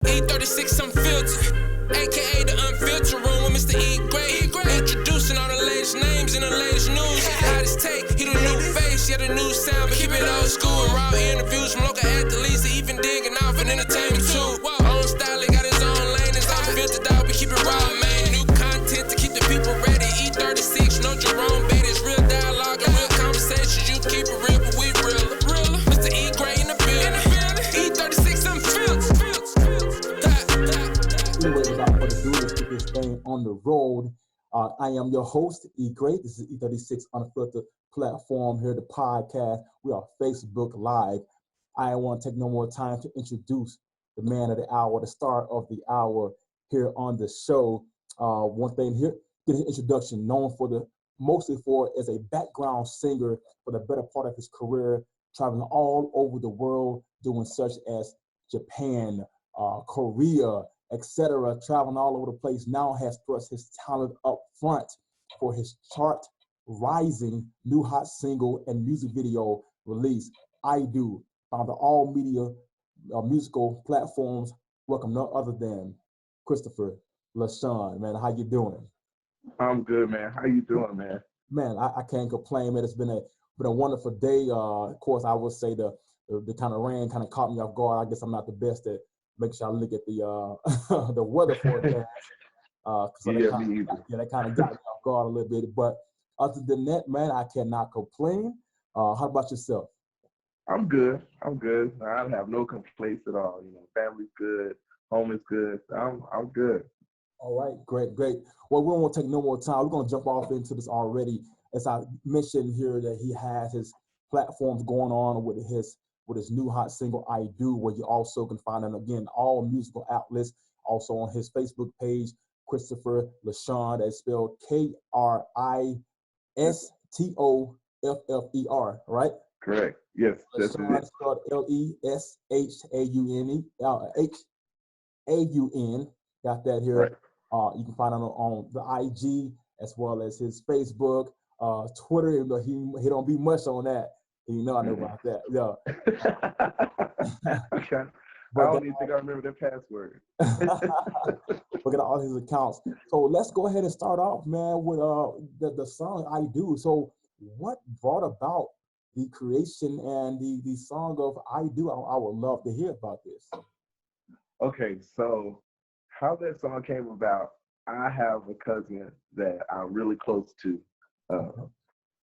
E36 unfiltered, aka the unfiltered room with Mr. E. Gray. Introducing all the latest names and the latest news. The hottest take, he the new face, yeah the new sound, but keep it old school and raw interviews from local athletes, and even digging out for entertainment too. Own style, he got his own lane, it's unfiltered out, we keep it raw, man. New content to keep the people ready. E36, no Jerome Bettis, real dialogue and real conversations. You keep it real, but we real. Mr. E. Gray in the building. E36 unfiltered. Anyway, without further ado, let's get this thing on the road. I am your host, E. Great. This is E36 Unfiltered platform here, the podcast. We are Facebook Live. I want to take no more time to introduce the man of the hour, the star of the hour here on the show. One thing here, get his introduction, known for mostly for as a background singer for the better part of his career, traveling all over the world, doing such as Japan, Korea, etc., traveling all over the place. Now has thrust his talent up front for his chart-rising new hot single and music video release, I Do, found on all media musical platforms. Welcome no other than Kristoffer Leshaun. Man, how you doing? I'm good, man. How you doing, man? Man, I can't complain, man. It's been a wonderful day. Of course, I would say the kind of rain kind of caught me off guard. I guess I'm not the best at making sure I look at the the weather forecast. So me either. That kind of got me off guard a little bit. But other than that, man, I cannot complain. How about yourself? I'm good. I have no complaints at all. You know, family's good, home is good. I'm good. All right, great. Well, we don't want to take no more time. We're going to jump off into this already. As I mentioned here, that he has his platforms going on with his new hot single, I Do, where you also can find him, again, all musical outlets, also on his Facebook page, Kristoffer Leshaun, that's spelled Kristoffer, right? Correct. Yes, that's it. Spelled Leshaun. Got that here. Right. You can find him on the IG as well as his Facebook, Twitter. Even though he don't be much on that. You know I know about that. Yeah. Okay. I don't even think I remember the password. Look at all his accounts. So let's go ahead and start off, man, with the song I Do. So what brought about the creation and the song of I Do? I would love to hear about this. Okay, so how that song came about, I have a cousin that I'm really close to.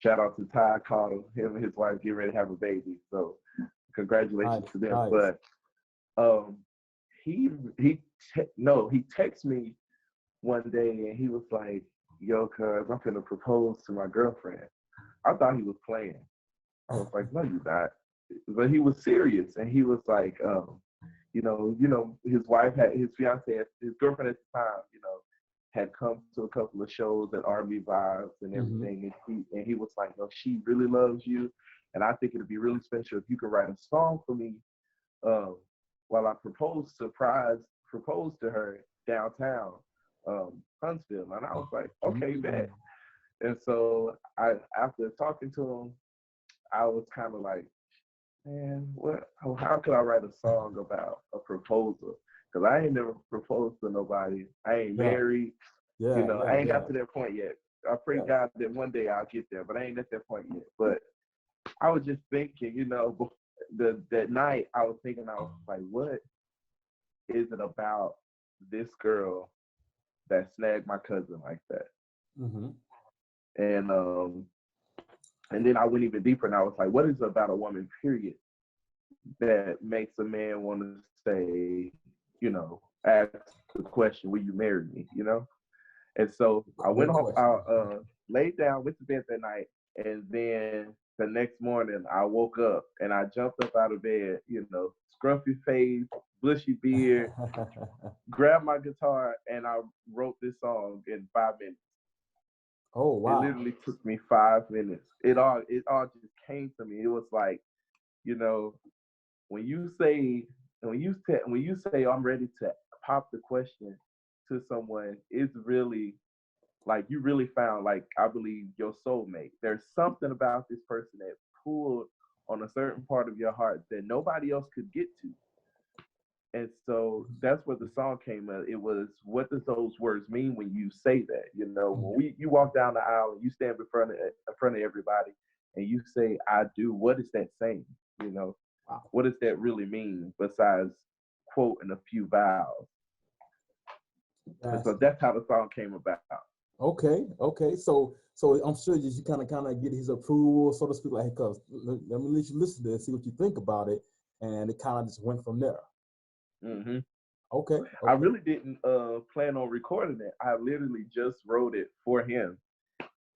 Shout out to Ty Cottle. Him and his wife get ready to have a baby. So congratulations to them. Nice. But he texted me one day and he was like, yo, cuz I'm finna propose to my girlfriend. I thought he was playing. I was like, no, you're not. But he was serious, and he was like, you know, his wife had his girlfriend at the time, had come to a couple of shows at R&B Vibes and everything, and he was like, no, she really loves you, and I think it'd be really special if you could write a song for me while I propose to her downtown Huntsville. And I was like, okay, bet. And so after talking to him, I was kind of like, man, how could I write a song about a proposal? Because I ain't never proposed to nobody. I ain't married. I ain't got to that point yet. I pray God that one day I'll get there, but I ain't at that point yet. But I was just thinking, that night I was like, what is it about this girl that snagged my cousin like that? And then I went even deeper, and I was like, what is it about a woman, period, that makes a man want to say, ask the question, will you marry me, And so I went home, I laid down, went to bed that night, and then the next morning I woke up and I jumped up out of bed, scruffy face, bushy beard, grabbed my guitar, and I wrote this song in 5 minutes. Oh, wow. It literally took me 5 minutes. It all just came to me. It was like, when you say I'm ready to pop the question to someone, it's really like you really found, like, I believe, your soulmate. There's something about this person that pulled on a certain part of your heart that nobody else could get to. And so that's where the song came out. It was, what does those words mean when you say that? You know, when you walk down the aisle and you stand in front of everybody and you say I do, what is that saying? You know, what does that really mean besides quoting a few vowels? And so that's how the song came about. Okay. So I'm sure you kind of get his approval, so to speak, like, hey, cuz let me let you listen to this, see what you think about it, and it kind of just went from there. Mm-hmm. Okay. I really didn't plan on recording it. I literally just wrote it for him,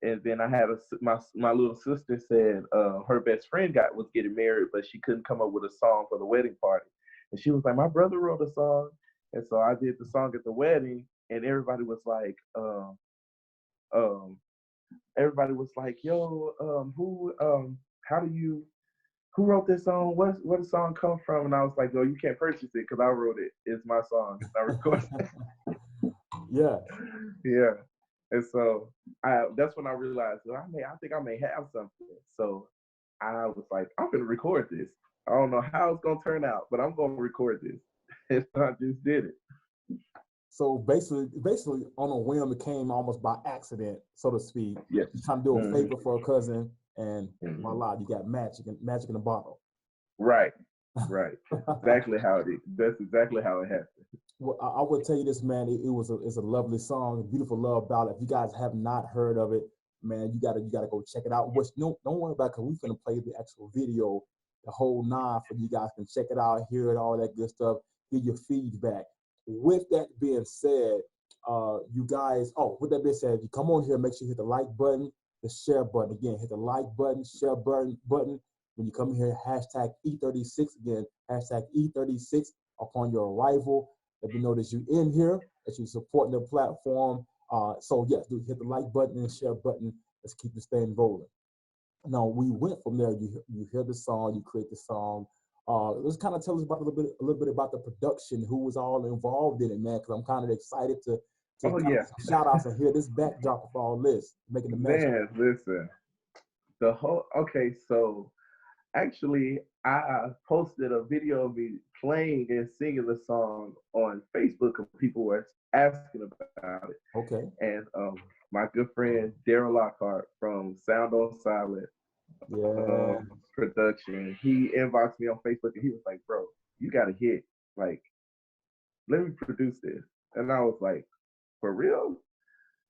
and then I had my little sister said her best friend was getting married, but she couldn't come up with a song for the wedding party, and she was like, my brother wrote a song, and so I did the song at the wedding, and everybody was like, yo, who wrote this song? Where the song come from? And I was like, yo, you can't purchase it because I wrote it. It's my song. It's not recorded. Yeah. Yeah. And so that's when I realized, well, I think I may have something. So I was like, I'm gonna record this. I don't know how it's gonna turn out, but I'm gonna record this. And so I just did it. So basically on a whim, it came almost by accident, so to speak. Yes. You're trying to do a favor for a cousin, and voila, you got magic in a bottle. Right. Exactly how it is. That's exactly how it happened. Well, I would tell you this, man. It's a lovely song, a beautiful love ballad. If you guys have not heard of it, man, you gotta go check it out. Which don't worry about, because we're gonna play the actual video, the whole nine, for you guys can check it out, hear it, all that good stuff, get your feedback. With that being said, you guys, with that being said, if you come on here, make sure you hit the like button, the share button. Again, hit the like button, share button. When you come here, hashtag E36, again, hashtag E36 upon your arrival. Let me know that you're in here, that you're supporting the platform. So yes, do hit the like button and share button. Let's keep this thing rolling. Now, we went from there. You hear the song, you create the song. Let's kind of tell us about a little bit about the production, who was all involved in it, man, because I'm kind of excited to shout outs and hear this backdrop of all this, making the magic. Man, listen, so actually, I posted a video of me playing and singing the song on Facebook, and people were asking about it. Okay. And my good friend Daryl Lockhart from Sound on Silent Production, he inboxed me on Facebook, and he was like, "Bro, you got a hit. Like, let me produce this." And I was like, "For real?"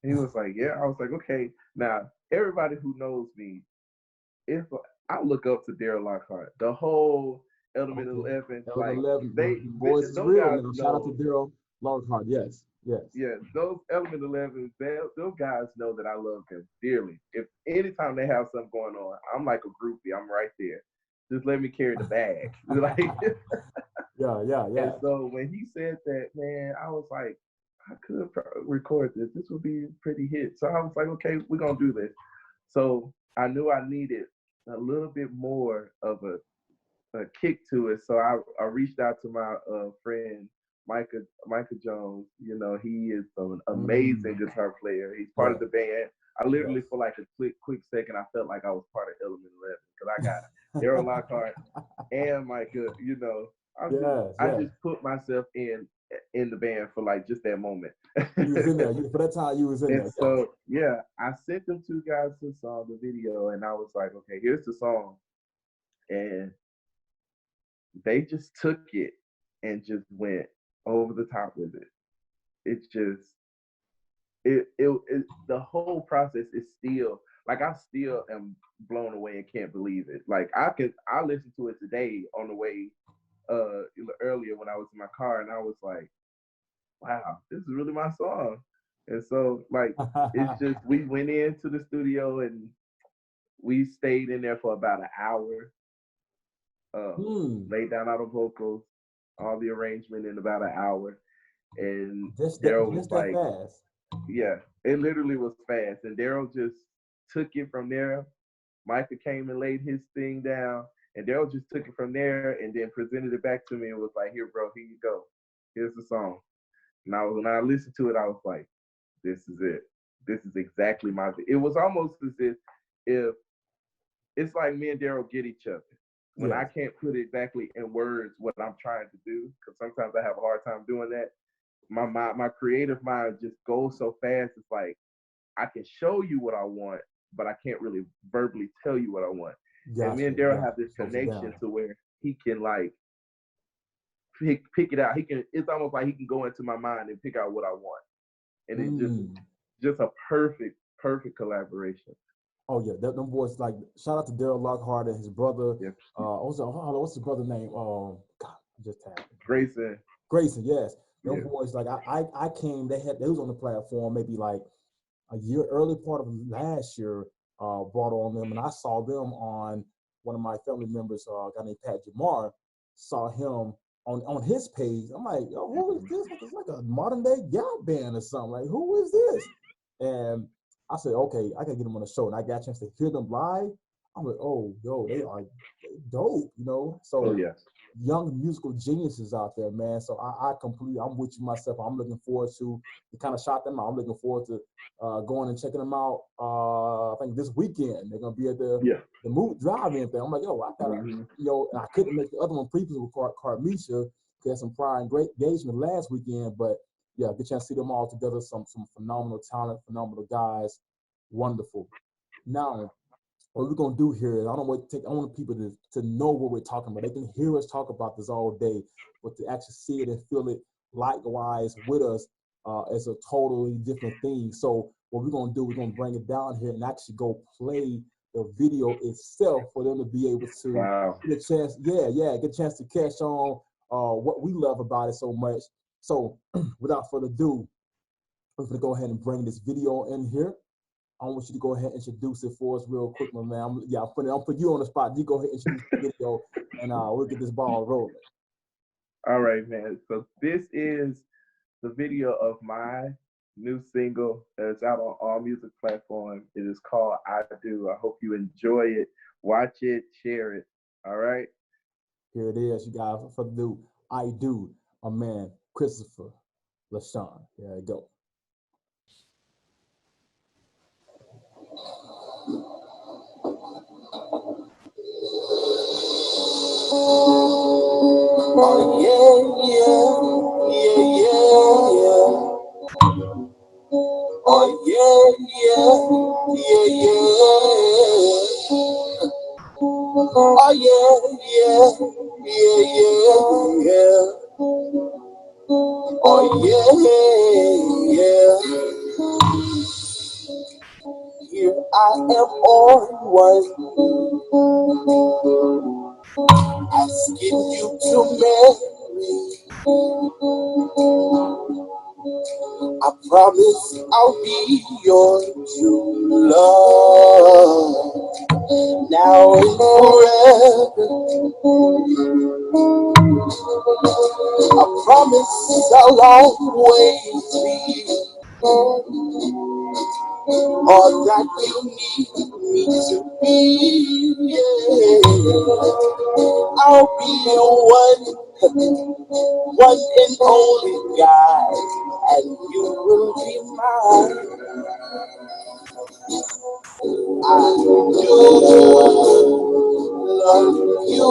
And he was like, "Yeah." I was like, "Okay." Now, everybody who knows me, I look up to Daryl Lockhart. The whole Element 11, boys is real, man. Shout out to Daryl Lockhart. Yes. Yeah, those Element 11s, those guys know that I love them dearly. If anytime they have something going on, I'm like a groupie. I'm right there. Just let me carry the bag. Like, yeah. And so when he said that, man, I was like, I could record this. This would be a pretty hit. So I was like, okay, we're gonna do this. So I knew I needed a little bit more of a kick to it. So I reached out to my friend Micah Jones. You know, he is an amazing guitar player. He's part of the band. I literally, for like a quick second, I felt like I was part of Element 11, because I got Daryl Lockhart and Micah. You know, I just put myself in the band for like just that moment. You was in there. For that time, you was in there. So I sent them two guys the song, the video, and I was like, okay, here's the song, and they just took it and just went over the top with it. It's just the whole process is still, like, I still am blown away and can't believe it. Like, I listened to it today on the way earlier when I was in my car, and I was like, wow, this is really my song. And so, like, it's just, we went into the studio and we stayed in there for about an hour, laid down all the vocals, all the arrangement in about an hour. And Daryl was like, fast. Yeah, it literally was fast. And Daryl just took it from there. Micah came and laid his thing down, and Daryl just took it from there and then presented it back to me and was like, here, bro, here you go. Here's the song. And when I listened to it, I was like, this is it. This is exactly it was almost as if it's like me and Daryl get each other. when I can't put exactly in words what I'm trying to do, because sometimes I have a hard time doing that. My creative mind just goes so fast. It's like I can show you what I want, but I can't really verbally tell you what I want. Gotcha, and me and Daryl have this connection to where he can like pick it out. He can. It's almost like he can go into my mind and pick out what I want, and it's just a perfect collaboration. Oh yeah, them boys, like, shout out to Daryl Lockhart and his brother. Yeah. What's his brother's name? God, I just tapped Grayson. Grayson, yes. Them boys, like I came. They was on the platform maybe like a year early part of last year. Brought on them, and I saw them on one of my family members, a guy named Pat Jamar. Saw him on his page. I'm like, yo, who is this? It's like a modern day gal band or something. Like, who is this? And I said, okay, I gotta get them on the show, and I got a chance to hear them live. I'm like, oh, yo, they are dope, you know. So young musical geniuses out there, man. So I'm with you myself. I'm looking forward to kind of shout them out. I'm looking forward to going and checking them out. I think this weekend they're gonna be at the Mood Drive-In thing. I'm like, yo, I gotta, you know, and I couldn't make the other one previously with Carmisha. We had some prior engagement last weekend, but yeah, get a chance to see them all together. Some phenomenal talent, phenomenal guys, wonderful. Now, what we're gonna do here is I want people to know what we're talking about. They can hear us talk about this all day, but to actually see it and feel it likewise with us is a totally different thing. So what we're gonna do, we're gonna bring it down here and actually go play the video itself for them to be able to get a chance, get a chance to catch on what we love about it so much. So without further ado, we're gonna go ahead and bring this video in here. I want you to go ahead and introduce it for us real quick, my man. I'll put you on the spot. You go ahead and introduce the video, and we'll get this ball rolling. All right, man. So this is the video of my new single that's out on all music platforms. It is called I Do. I hope you enjoy it. Watch it, share it. All right? Here it is, you guys. For the new I Do, my man, Kristoffer Leshaun. There you go. Oh Here I am on one, asking you to marry. I promise I'll be your true love, now and forever. I promise I'll always be all that you need me to be. Yeah. I'll be your one and only guy, and you will be mine. I do love you.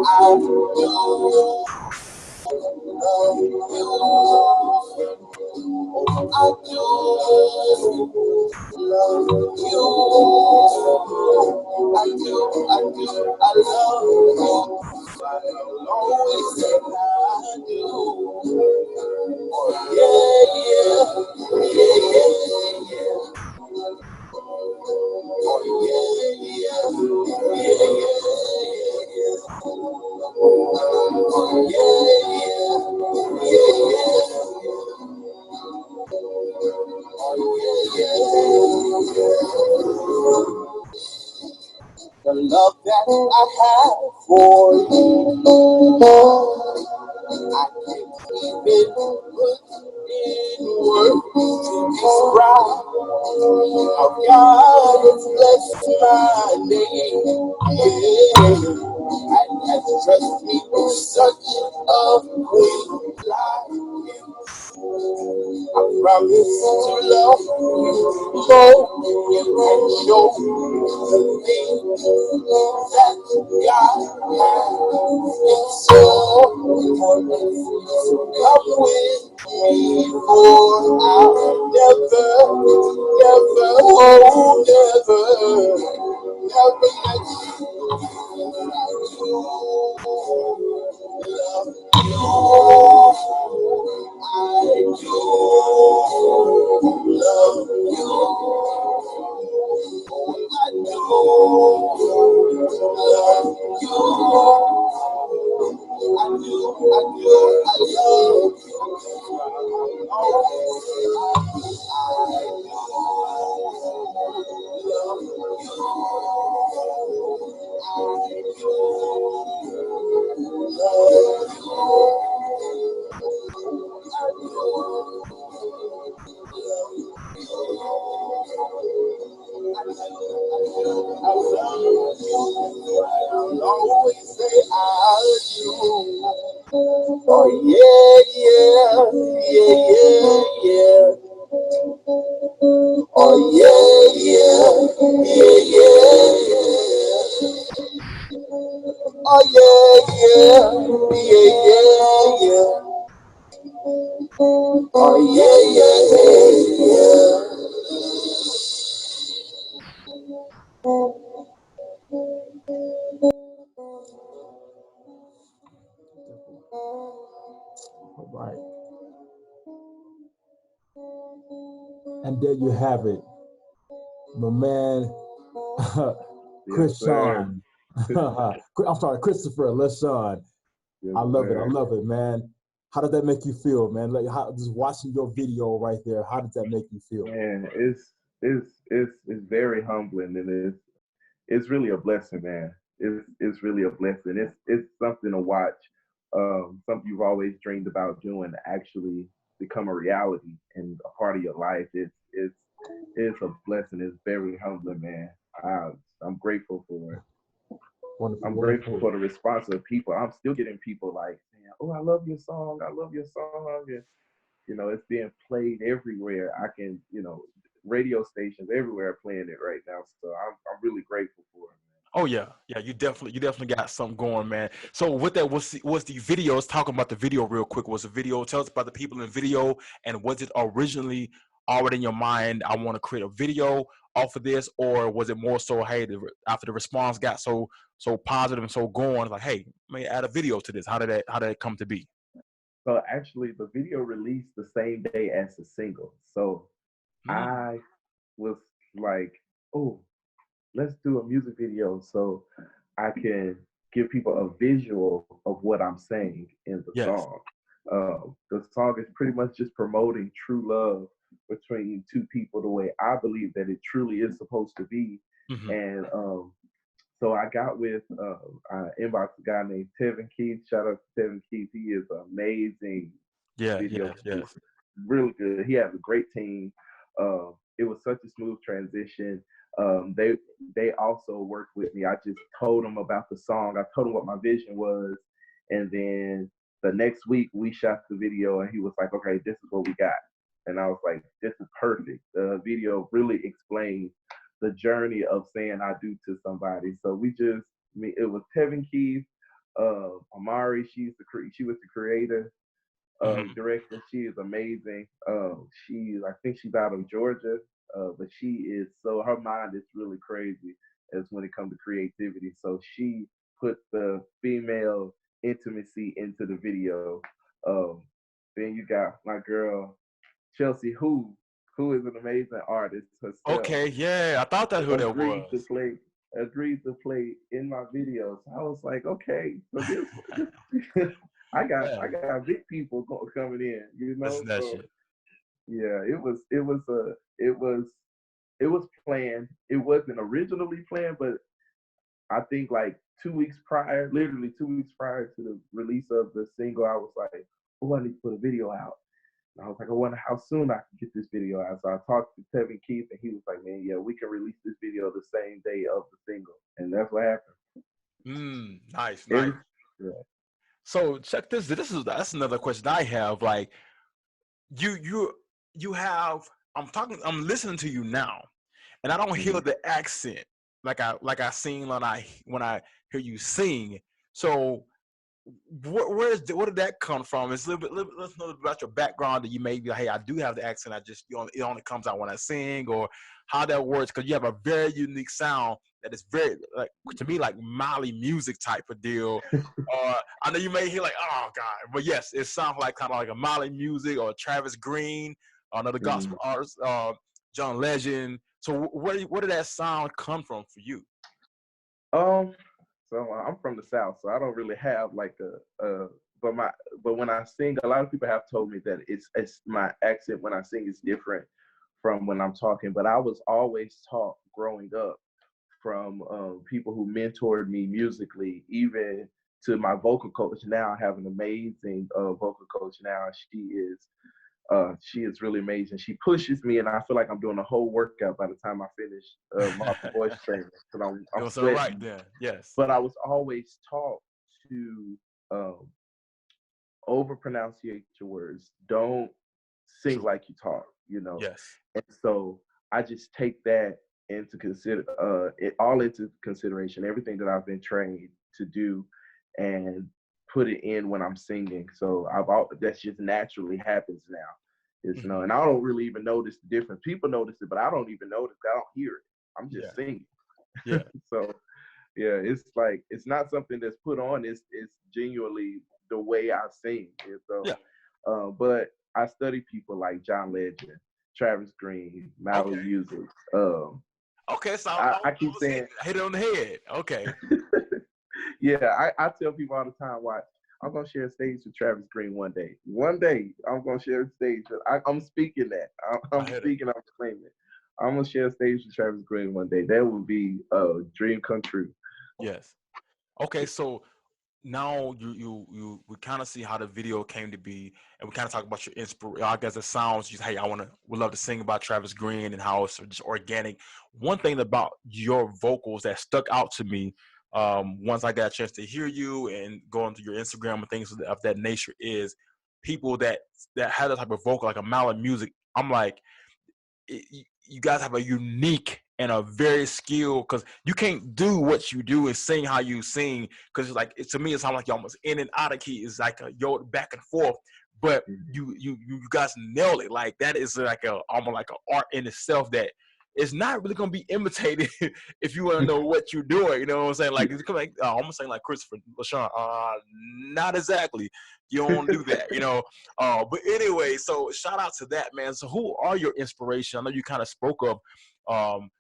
I do love you. I do love you. I love you. I'll always say I do. Oh, yeah. Oh, the love that I have for you, I can't even put in words to describe how God has blessed my name. Yeah. And has trusted me with such a great life. I'm promise to love you more and show the things that God has in store. So come with me, for I'll never, never, oh, never let always say I do. Oh yeah, yeah, yeah, yeah, yeah. Oh yeah, yeah, yeah, yeah, yeah. Oh yeah, yeah, yeah, yeah, yeah. Oh yeah, yeah, yeah, yeah. All right. And there you have it, my man, Yes, sir. Krishaun. I'm sorry, Kristoffer Leshaun. Yes, I love it. I sir. love it, man. How does that make you feel, man? Like, how, just watching your video right there, how does that make you feel? Man, it's very humbling, and it's really a blessing, man. It's really a blessing. It's something to watch. Something you've always dreamed about doing to actually become a reality and a part of your life. It's a blessing. It's very humbling, man. I'm grateful for it. Wonderful, I'm grateful wonderful. for the response of people. I'm still getting people like saying, "Oh, I love your song. I love your song." And it's being played everywhere. I can, radio stations everywhere are playing it right now. So I'm really grateful for it. Oh yeah, yeah. You definitely got something going, man. So with that, was the video? Let's talk about the video real quick. Was the video? Tell us about the people in the video, and was it originally already in your mind? I want to create a video off of this, or was it more so, hey, after the response got so positive and so going, like, hey, let me add a video to this. How did it come to be? So actually, the video released the same day as the single. So Mm, I was like, oh, let's do a music video so I can give people a visual of what I'm saying in the yes. song. The song is pretty much just promoting true love between two people the way I believe that it truly is supposed to be. Hmm. And so I got with, I inboxed a guy named Tevin Keith. Shout out to Tevin Keith. He is amazing Yeah. video Yes. producer. Yes. Really good. He has a great team. It was such a smooth transition. They also worked with me. I just told them about the song. I told them what my vision was, and then the next week we shot the video, and he was like, "Okay, this is what we got." And I was like, "This is perfect." The video really explained the journey of saying I do to somebody. So it was Tevin Keith, Amari. She was the creator, Hmm. director. She is amazing. I think she's out of Georgia, but her mind is really crazy as when it comes to creativity. So she put the female intimacy into the video. Um, then you got my girl Chelsea, who is an amazing artist herself, Okay. Yeah. I thought that's who that agreed to was. play in my videos. I was like, okay, so this I Yeah. got big people coming in, Listen to that So shit. yeah, it was planned. It wasn't originally planned, but I think like 2 weeks prior, literally 2 weeks prior to the release of the single, I was like, oh, I need to put a video out. And I was like, I wonder how soon I can get this video out. So I talked to Tevin Keith, and he was like, man, yeah, we can release this video the same day of the single. And that's what happened. Nice. It Nice. was, yeah. So check this. That's another question I have. Like, you I'm listening to you now, and I don't hear Mhm. the accent like I sing when I hear you sing. So where did that come from? It's a little bit. Let's know about your background. That you may be like, hey, I do have the accent. I just it only comes out when I sing, or how that works. Because you have a very unique sound that is very like to me like Molly music type of deal. I know you may hear like, oh God, but yes, it sounds like kind of like a Molly music or Travis Green, another gospel Mhm. artist, John Legend. So where did that sound come from for you? Um, so I'm from the South, so I don't really have like but my but when I sing, a lot of people have told me that it's my accent when I sing is different from when I'm talking. But I was always taught growing up from people who mentored me musically, even to my vocal coach. Now I have an amazing vocal coach. Now she is really amazing. She pushes me, and I feel like I'm doing a whole workout by the time I finish my voice training because I'm You're so right sweating. there. Yes. But I was always taught to um, over pronunciate your words. Don't sing True. like you talk, you know. Yes. And so I just take that into consideration, everything that I've been trained to do, and put it in when I'm singing. So that's just naturally happens now. It's Hmm. and I don't really even notice the difference. People notice it, but I don't even notice. I don't hear it. I'm Yeah. just singing. Yeah. So yeah, it's like it's not something that's put on. It's genuinely the way I sing. And so, Yeah. but I study people like John Legend, Travis Green, Mally Okay. Music. Okay. So I I keep was saying, hit it on the head. Okay. yeah, I tell people all the time, watch, I'm gonna share a stage with Travis Green one day. One day, I'm gonna share a stage. I'm speaking that. I I'm hit it. speaking. I'm claiming. I'm gonna share a stage with Travis Green one day. That would be a dream come true. Yes. Okay. So now you we kind of see how the video came to be, and we kind of talk about your inspiration. I guess it sounds just hey, would love to sing about Travis Green and how it's just organic. One thing about your vocals that stuck out to me, once I got a chance to hear you and going through your Instagram and things of that nature, is people that have that type of vocal like a mallet music. I'm like, you guys have a unique and a very skilled because you can't do what you do and sing how you sing because like to me it sounds like you're almost in and out of key. It's like a yo back and forth, but you guys nail it. Like that is like a almost like an art in itself that it's not really gonna be imitated if you want to know what you're doing. You know what I'm saying? Like it's like almost saying like Kristoffer Leshaun. Not exactly. You don't do that. You know. But anyway, so shout out to that man. So who are your inspiration? I know you kind of spoke of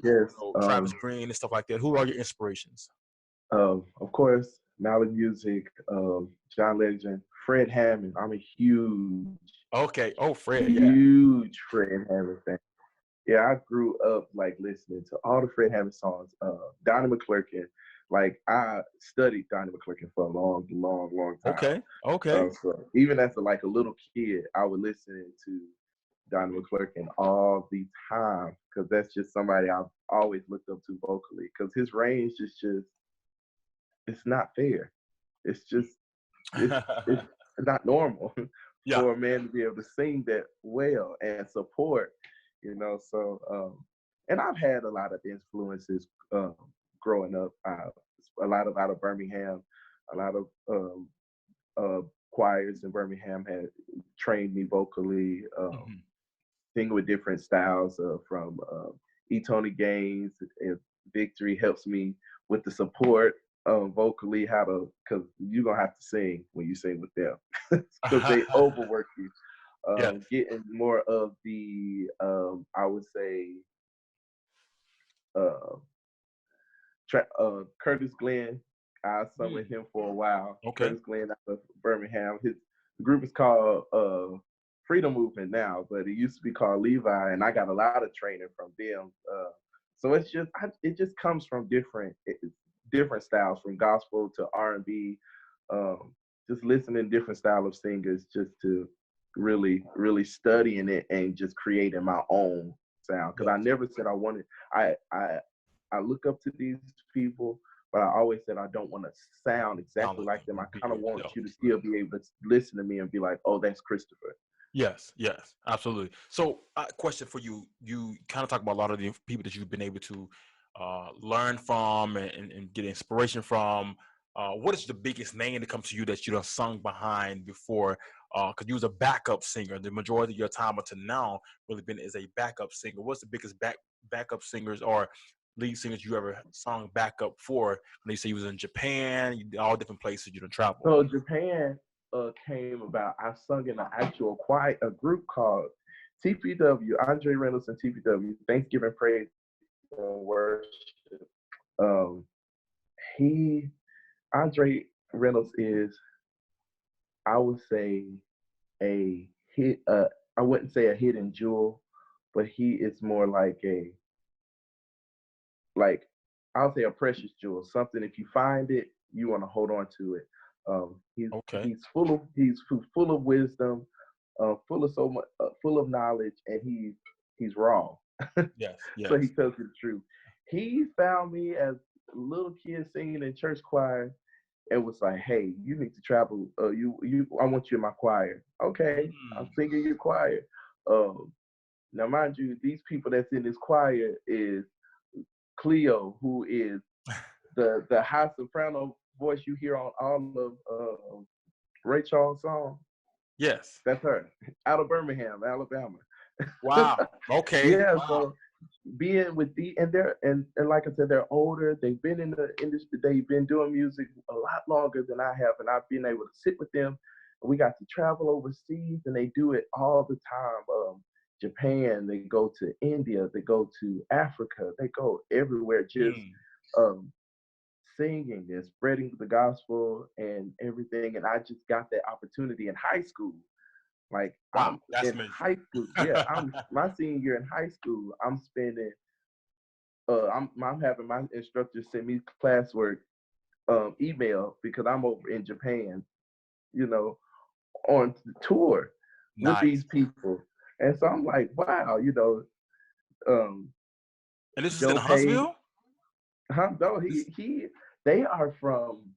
Yes. Travis Green and stuff like that. Who are your inspirations? Of course, Mally Music, John Legend, Fred Hammond. I'm a Okay. Oh, Fred. Yeah. huge Fred Hammond fan. Yeah, I grew up like listening to all the Fred Hammond songs. Donnie McClurkin, like I studied Donnie McClurkin for a long, long, long time. Okay. Okay. So even as a little kid, I would listen to Donnie McClurkin all the time because that's just somebody I've always looked up to vocally because his range is just it's not fair. It's just it's not normal Yeah. for a man to be able to sing that well and support, you know. So and I've had a lot of influences growing up. A lot of out of Birmingham, a lot of choirs in Birmingham had trained me vocally, Mhm. singing with different styles from E. Tony Gaines and Victory helps me with the support vocally, how to, because you're going to have to sing when you sing with them because they overwork you. Yes. Getting more of the, I would say, uh, Curtis Glenn. I sung with Mm. him for a while. Okay. Curtis Glenn out of Birmingham. His group is called Freedom Movement now, but it used to be called Levi, and I got a lot of training from them. So it just comes from different styles, from gospel to R&B. Just listening to different style of singers, just to really, really studying it and just creating my own sound. Because Yes. I never said I wanted. I look up to these people, but I always said I don't want to sound Sound exactly like like them. I them. kind of want Yeah. you to still be able to listen to me and be like, oh, that's Kristoffer. Yes, yes, absolutely. So, question for you: you kind of talk about a lot of the people that you've been able to learn from and get inspiration from. What is the biggest name that comes to you that you done sung behind before? Because you was a backup singer, the majority of your time until now really been as a backup singer. What's the biggest backup singers or lead singers you ever sung backup for? When you say you was in Japan, all different places you done travel. So Japan came about. I sung in an actual choir, a group called TPW, Andre Reynolds and TPW, Thanksgiving Praise and Worship. Um, he, Andre Reynolds is, I would say, a hit. I wouldn't say a hidden jewel, but he is more like I'll say a precious jewel. Something if you find it, you want to hold on to it. He's Okay. he's full of wisdom, full of so much, full of knowledge, and he's raw. Yes. So Yes. he tells you the truth. He found me as a little kid singing in church choir and was like, "Hey, you need to travel. I want you in my choir." Okay, I'm Mm. singing your choir. Now, mind you, these people that's in this choir is Cleo, who is the high soprano voice you hear on all of Ray Charles' songs. Yes. That's her, out of Birmingham, Alabama. Wow. Okay. Yeah, Wow. so being with the and they're and like I said, they're older. They've been in the industry. They've been doing music a lot longer than I have, and I've been able to sit with them. We got to travel overseas, and they do it all the time. Japan, they go to India, they go to Africa, they go everywhere, just Mm. um, singing and spreading the gospel and everything. And I just got that opportunity in high school. Like Wow. I'm That's in amazing. high school. Yeah, I'm my senior year in high school. I'm spending. I'm having my instructor send me classwork email because I'm over in Japan. You know, on tour with Nice. these people, and so I'm like, wow. Um, And this is in Joe Page. Huntsville? No, This, they are from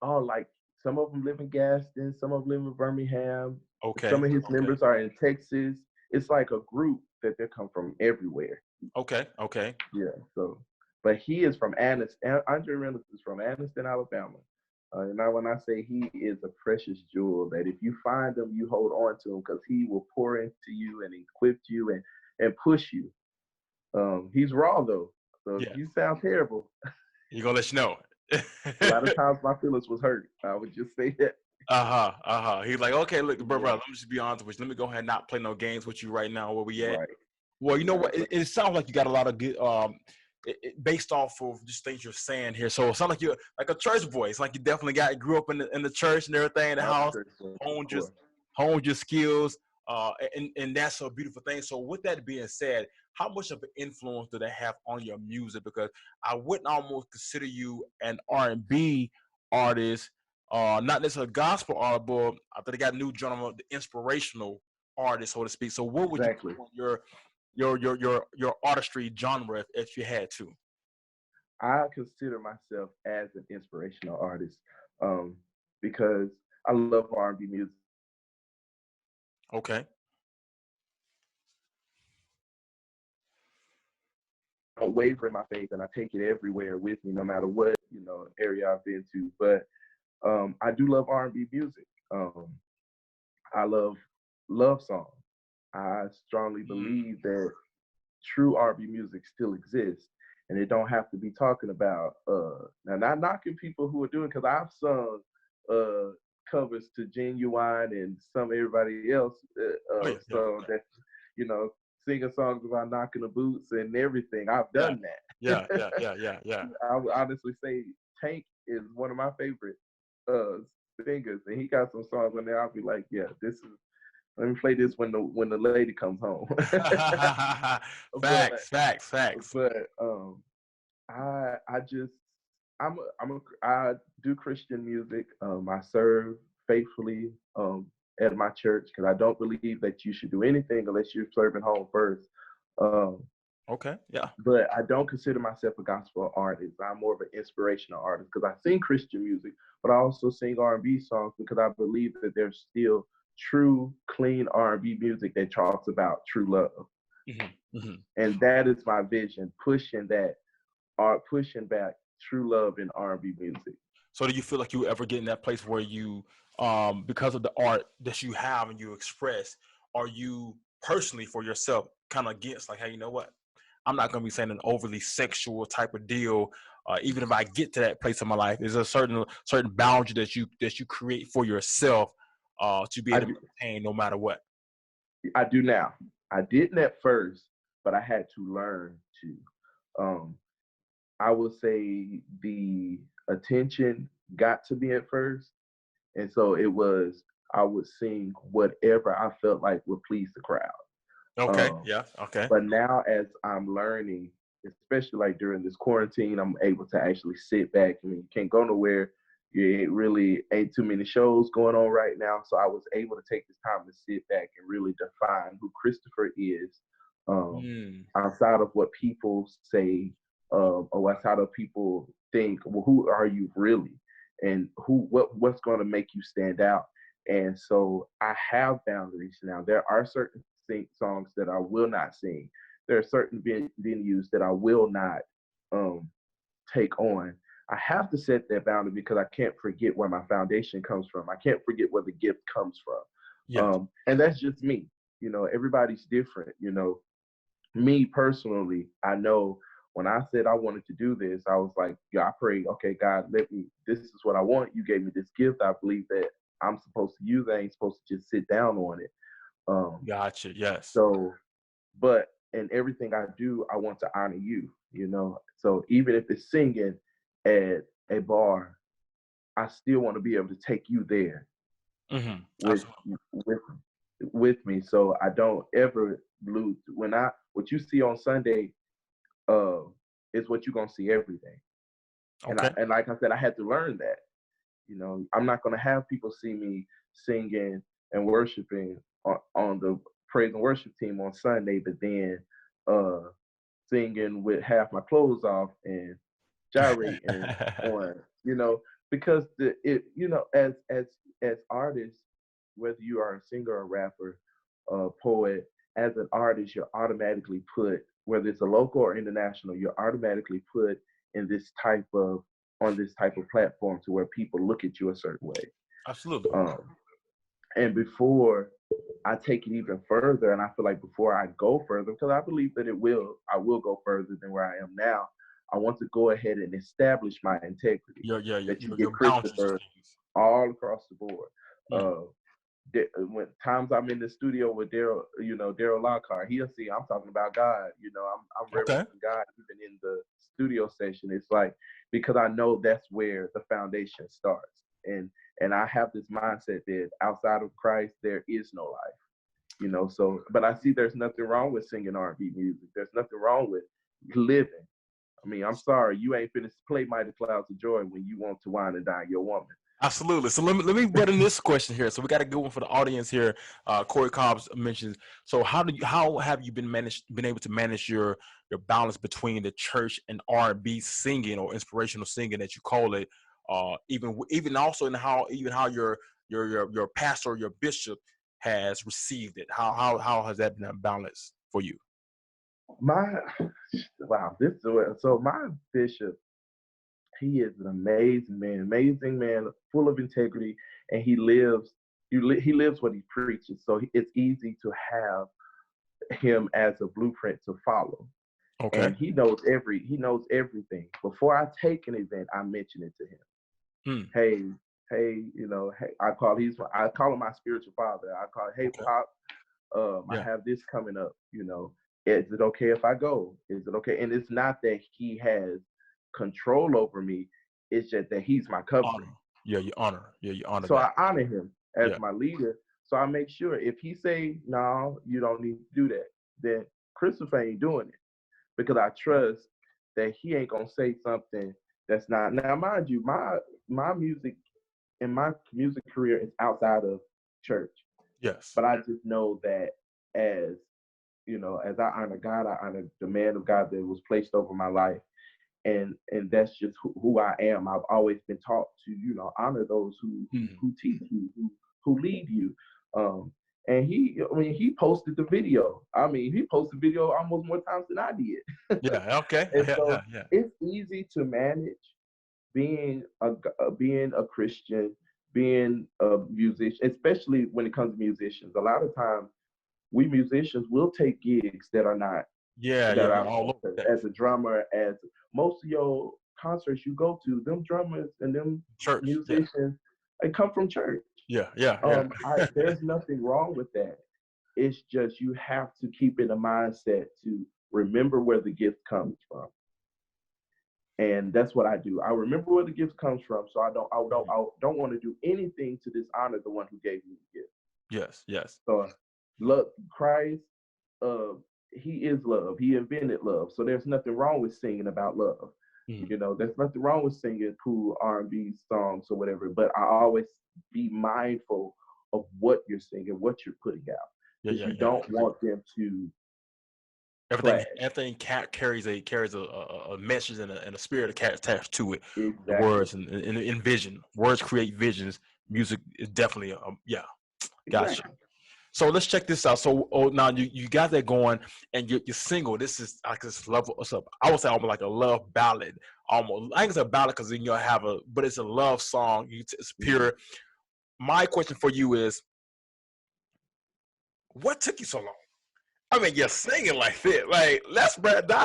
like some of them live in Gaston, some of them live in Birmingham, some okay. of his Okay. members are in Texas. It's like a group that they come from everywhere. Okay. Okay. Yeah. So, but he is from Anniston. Andre Reynolds is from Anniston, Alabama. And now when I say he is a precious jewel, that if you find him, you hold on to him because he will pour into you and equip you and push you. He's raw though, so if Yes. you sound terrible, You're gonna let you know. a lot of times my feelings was hurt. I would just say that. Uh-huh. Uh-huh. He's like, okay, look, bro, Yeah. let me just be honest with you. Let me go ahead and not play no games with you right now where we at. Right. Well, you know Right. what? It sounds like you got a lot of good based off of just things you're saying here. So it sounds like you're like a church boy. It's like you definitely grew up in the church and everything in the All the house, church boys, of honed your course. honed your skills, and that's a beautiful thing. So with that being said, how much of an influence do they have on your music? Because I wouldn't almost consider you an R&B artist, not necessarily a gospel artist, but I think they got a new genre, the inspirational artist, so to speak. So what would you Exactly. put on your artistry genre if you had to? I consider myself as an inspirational artist um, because I love R&B music. Okay. I don't waver in my faith, and I take it everywhere with me, no matter what area I've been to. But I do love R&B music. I love songs. I strongly Mm. believe that true R&B music still exists, and it don't have to be talking about now not knocking people who are doing because I've sung uh covers to Genuine and some everybody else Oh yeah, yeah, so that you know singing songs about knocking the boots and everything. I've yeah, done that. yeah, yeah, yeah, yeah, yeah. I would honestly say Tank is one of my favorite uh singers, and he got some songs on there I'll be like, yeah, this is let me play this when the lady comes home. but Facts, facts, facts. but I just I do Christian music. I serve faithfully at my church because I don't believe that you should do anything unless you're serving home first. Um, Okay. Yeah. But I don't consider myself a gospel artist. I'm more of an inspirational artist because I sing Christian music, but I also sing R&B songs because I believe that there's still true, clean R&B music that talks about true love. Mm-hmm. Mm-hmm. And that is my vision, pushing that art, pushing back true love in R&B music. So do you feel like you ever get in that place where you, because of the art that you have and you express, are you personally for yourself kind of against like, hey, you know what? I'm not going to be saying an overly sexual type of deal. Even if I get to that place in my life, there's a certain boundary that you create for yourself to be I able to do, maintain no matter what. I do now. I didn't at first, but I had to learn to. I would say the attention got to me at first. And so it was, I would sing whatever I felt like would please the crowd. Okay. Um, Yeah. Okay. but now as I'm learning, especially like during this quarantine, I'm able to actually sit back. I mean, you can't go nowhere. You ain't too many shows going on right now. So I was able to take this time to sit back and really define who Kristoffer is, um, Mm. outside of what people say, or outside of people think, well, who are you really? And what's going to make you stand out? And so I have boundaries now. There are certain songs that I will not sing. There are certain venues that I will not um, take on. I have to set that boundary because I can't forget where my foundation comes from. I can't forget where the gift comes from. Yes. And that's just me. Everybody's different. Me personally, I know when I said I wanted to do this, I was like, yeah, I prayed, okay, God, this is what I want. You gave me this gift. I believe that I'm supposed to use it. I ain't supposed to just sit down on it. Gotcha. Yes. So, but in everything I do, I want to honor you. So even if it's singing at a bar, I still want to be able to take you there Mm-hmm. with Absolutely. with with me. So I don't ever lose what you see on Sunday uh is what you're gonna see every day. Okay. And like I said, I had to learn that. I'm not gonna have people see me singing and worshiping on the praise and worship team on Sunday, but then uh singing with half my clothes off and gyrating on, because as artists, whether you are a singer or rapper, poet, as an artist, you're automatically put, whether it's a local or international, you're automatically put in this type of on this type of platform to where people look at you a certain way. Absolutely. Um, and before I take it even further, and I feel like before I go further, because I believe that I will go further than where I am now. I want to go ahead and establish my integrity. That you Your get boundaries Kristoffer things. all across the board. Mm. When times I'm in the studio with Daryl Lockhart, he'll see I'm talking about God. I'm Okay. reverencing God even in the studio session. It's like, because I know that's where the foundation starts, and I have this mindset that outside of Christ there is no life. So, but I see there's nothing wrong with singing R&B music. There's nothing wrong with living. I mean, I'm sorry, you ain't finished play Mighty Clouds of Joy when you want to wine and dine your woman. Absolutely. So let me butt in this question here. So we got a good one for the audience here. Corey Cobbs mentions. So how have you been able to manage your balance between the church and R&B singing or inspirational singing that you call it? Even also in how your pastor or your bishop has received it. How has that been a balance for you? My wow, so my bishop, he is an amazing man, full of integrity, and he lives what he preaches. So it's easy to have him as a blueprint to follow. Okay. And he knows everything. Before I take an event, I mention it to him. Hmm. Hey, hey, I call him my spiritual father. I call, hey, Okay. Pop, I Yeah. have this coming up. Is it okay if I go? Is it okay? And it's not that he has control over me. It's just that he's my covering. Honor. Yeah, you honor. Yeah, you honor So that. I honor him as Yeah. my leader. So I make sure if he say, no, you don't need to do that, then Kristoffer ain't doing it, because I trust that he ain't gonna say something that's not. Now, mind you, my music and my music career is outside of church, Yes. but I just know that as You know, as I honor God, I honor the man of God that was placed over my life. And that's just who I am. I've always been taught to, you know, honor those who teach you, who lead you. And he posted the video. I mean, he posted video almost more times than I did. Yeah. Okay. And Yeah. so Yeah. it's easy to manage being a Christian, being a musician, especially when it comes to musicians. A lot of times, we musicians will take gigs that are not Yeah. that Yeah. are All over that. as a drummer, as most of your concerts you go to, them drummers and them Church. Yeah. musicians, they come from church. Yeah. Yeah. Yeah. There's nothing wrong with that. It's just you have to keep in a mindset to remember where the gift comes from. And that's what I do. I remember where the gift comes from, so I don't want to do anything to dishonor the one who gave me the gift. Yes. Yes. So, look, Christ, he is love. He invented love. So there's nothing wrong with singing about love. You know, there's nothing wrong with singing cool R&B songs or whatever. But I always be mindful of what you're singing, what you're putting out, because you don't want them to. Everything carries a message and a spirit attached to it. Exactly. The words and vision. Words create visions. Music is definitely gotcha. Exactly. So let's check this out. So now you got that going, and you're single. This is like this love. I would say almost like a love ballad. Almost, I think it's a ballad because then you'll have but it's a love song. It's pure. My question for you is, what took you so long? I mean, you're singing like that. Like, let's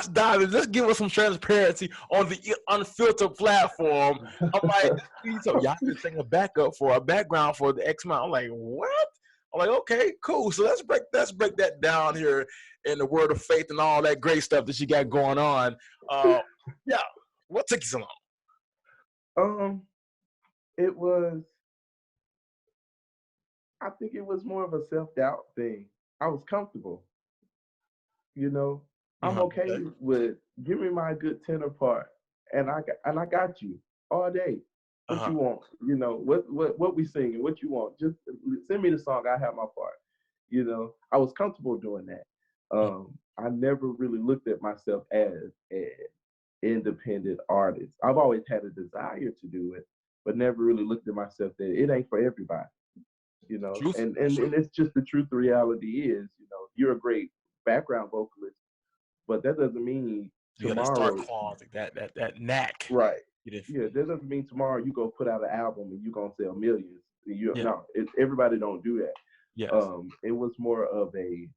dive in. Let's give us some transparency on the unfiltered platform. I'm like, y'all been singing a background for the X amount. I'm like, what? I'm like, okay, cool. So let's break that down here in the word of faith and all that great stuff that you got going on. Yeah, what took you so long? I think it was more of a self-doubt thing. I was comfortable. You know, I'm okay with give me my good tenor part, and I got you all day. What you want? You know, what we singing? What you want? Just send me the song. I have my part. You know, I was comfortable doing that. I never really looked at myself as an independent artist. I've always had a desire to do it, but never really looked at myself that it ain't for everybody. You know, and it's just the truth. The reality is, you know, you're a great background vocalist, but that doesn't mean tomorrow that knack. Right. Yeah, that doesn't mean tomorrow you go put out an album and you're gonna sell millions. No, everybody don't do that. Yes. It was more of a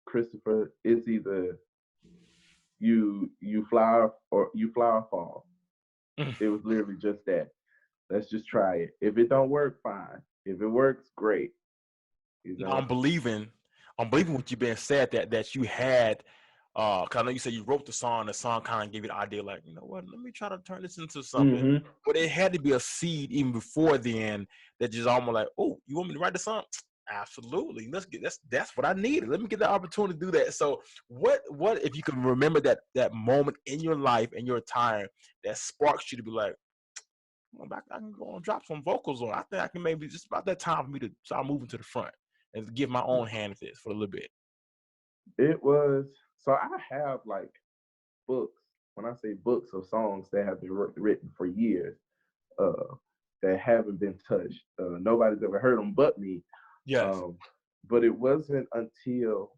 Kristoffer, it's either you fly or fall. It was literally just that. Let's just try it. If it don't work, fine. If it works, great. You know? I'm believing what you've been said that you had. Cause I know you said you wrote the song kind of gave you the idea, like, you know what, let me try to turn this into something. But it had to be a seed even before then that just almost like, oh, you want me to write the song? Absolutely. That's what I needed. Let me get the opportunity to do that. So what if you can remember that moment in your life and your time that sparks you to be like, I can go and drop some vocals on. I think I can maybe just about that time for me to start moving to the front and give my own hand at this for a little bit. It was, so I have like books, when I say books of songs that have been written for years, that haven't been touched. Nobody's ever heard them but me. Yes. But it wasn't until